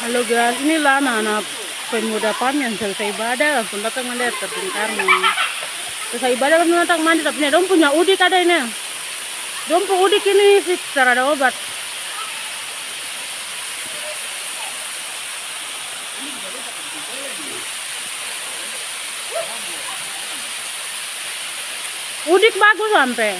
Halo guys, inilah anak-anak pemuda PAM yang selesai ibadah langsung datang melihat ke Bung Karno. Selesai ibadah langsung datang mandi, tapi ini dong punya udik ada ini. Dong udik ini sih cara ada obat. Udik bagus sampai.